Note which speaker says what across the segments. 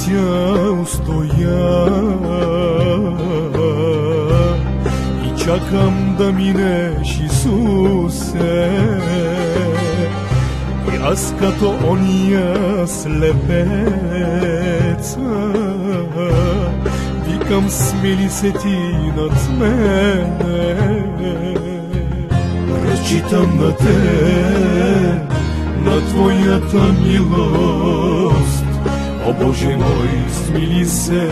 Speaker 1: viđao stoja i čakam da mineš, Isuse. Jaz като ония слепеца викам, смили се ти над мене. Разчитам на те, на твоята милост. О Боже мой, смили се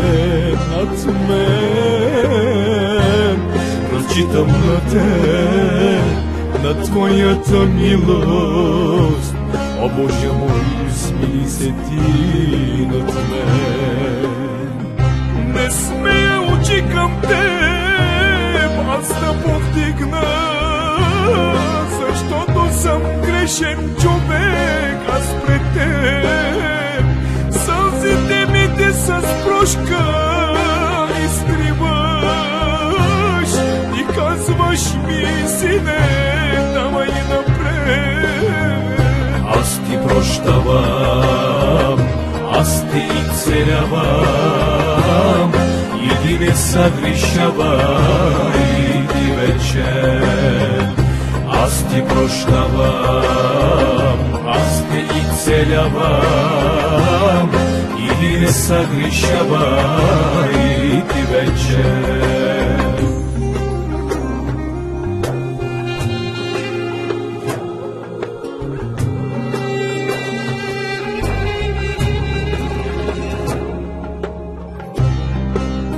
Speaker 1: над мен. Разчитам на те, на твоята милост. О Боже мой, смили се ти над мен. Не смея очи към теб аз да повдигна, защото съм грешен човек аз пред теб. Сълзите ми те с прошка изтриваш и казваш ми, сине, давай напред. Аз ти прощавам, аз те ицелявам, иди не съгрешавай ти вече. Аз ти прощавам, аз те ицелявам, иди не съгрешавай ти вече.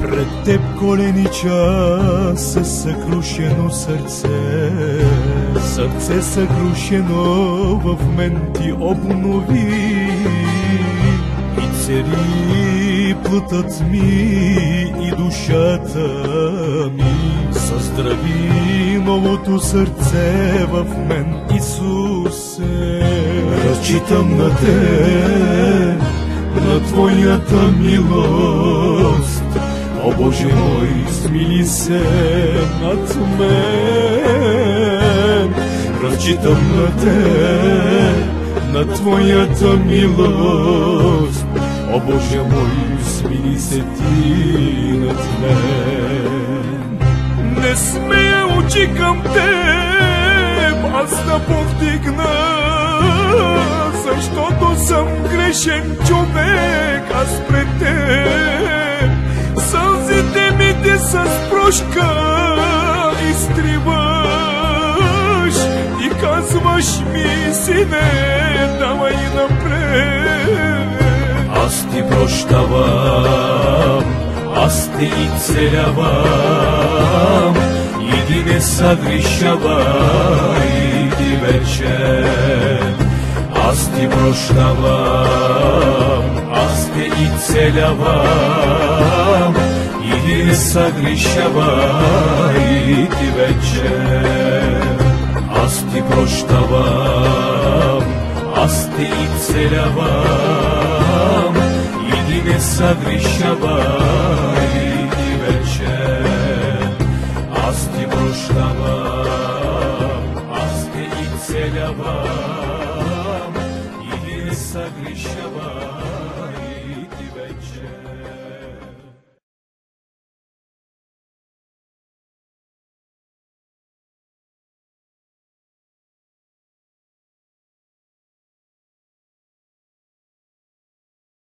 Speaker 1: Пред теб коленича със съкрушено сърце, сърце съкрушено в мен ти обнови и цели плътът ми и душата ми. Създрави новото сърце в мен, Исусе. Разчитам на те, на твоята милост. О Боже мой, смили се над мен. Разчитам на те, на твоята милост. О Боже мой, смили се ти над мен. Не смея очи към теб аз да повдигна, защото съм грешен човек аз пред теб. Сълзите ми те с прошка изтриваш и казваш ми, сине, давай напред. Аз ти прощавам, аз те ицелявам, иди не съгрешавай ти вече. Аз ти прощавам, аз те ицелявам, иди не съгрешавай ти вече. Аз ти прощавам, аз те ицелявам, иди не съгрешавай ти вече. Аз ти прощавам, аз те ицелявам, иди не съгрешавай.